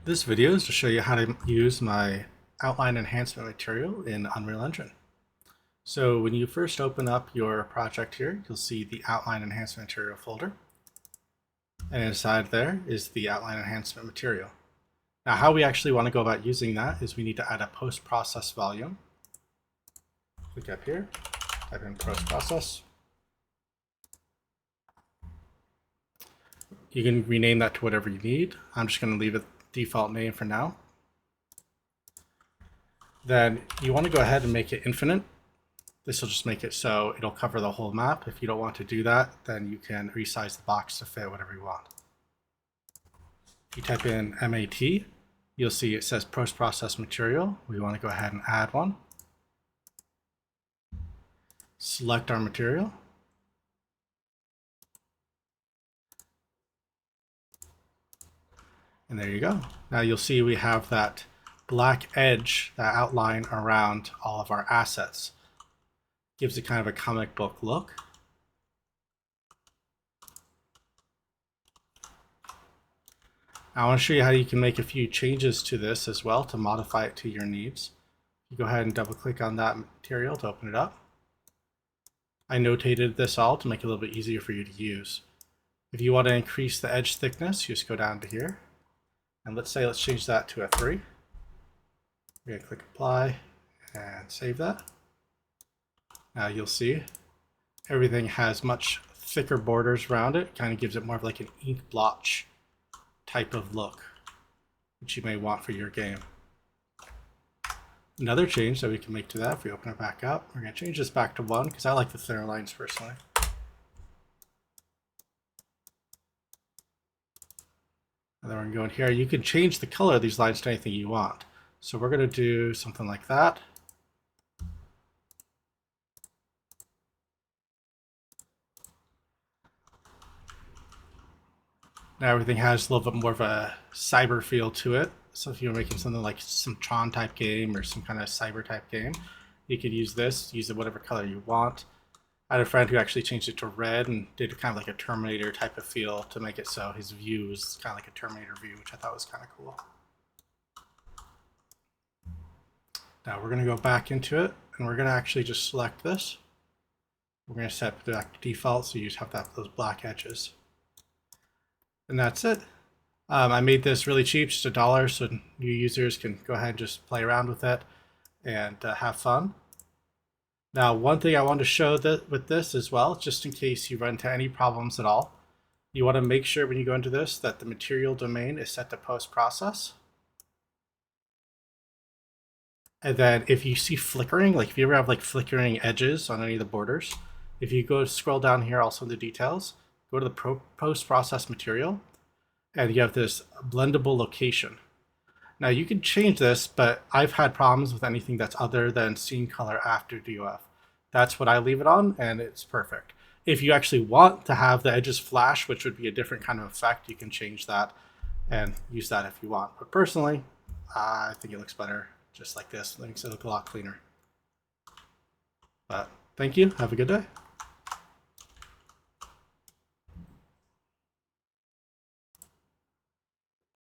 This video is to show you how to use my outline enhancement material in Unreal Engine. So when you first open up your project here, you'll see the outline enhancement material folder. And inside there is the outline enhancement material. Now how we actually want to go about using that is we need to add a post-process volume. Click up here, type in post-process. You can rename that to whatever you need. I'm just going to leave it default name for now. Then you want to go ahead and make it infinite. This will just make it so it'll cover the whole map. If you don't want to do that, then you can resize the box to fit whatever you want. If you type in MAT, you'll see it says post-process material. We want to go ahead and add one. Select our material. And there you go. Now you'll see we have that black edge, that outline around all of our assets. Gives it kind of a comic book look. I want to show you how you can make a few changes to this as well to modify it to your needs. You go ahead and double click on that material to open it up. I notated this all to make it a little bit easier for you to use. If you want to increase the edge thickness, you just go down to here. And let's change that to a 3. We're going to click apply and save that. Now you'll see everything has much thicker borders around it. Kind of gives it more of like an ink blotch type of look, which you may want for your game. Another change that we can make to that, if we open it back up, we're going to change this back to 1 because I like the thinner lines personally. And then we're going to go in here. You can change the color of these lines to anything you want. So we're going to do something like that. Now everything has a little bit more of a cyber feel to it. So if you're making something like some Tron type game or some kind of cyber type game, you could use this, use it whatever color you want. I had a friend who actually changed it to red and did kind of like a Terminator type of feel to make it so his view was kind of like a Terminator view, which I thought was kind of cool. Now we're going to go back into it and we're going to actually just select this. We're going to set it back to default so you just have to have those black edges. And that's it. I made this really cheap, just $1, so new users can go ahead and just play around with it and have fun. Now, one thing I want to show with this as well, just in case you run into any problems at all, you want to make sure when you go into this that the material domain is set to post-process. And then if you see flickering, like if you ever have like flickering edges on any of the borders, if you go scroll down here also in the details, go to the post-process material, and you have this blendable location. Now you can change this, but I've had problems with anything that's other than scene color after DOF. That's what I leave it on, and it's perfect. If you actually want to have the edges flash, which would be a different kind of effect, you can change that and use that if you want. But personally, I think it looks better just like this. It makes it look a lot cleaner. But thank you. Have a good day.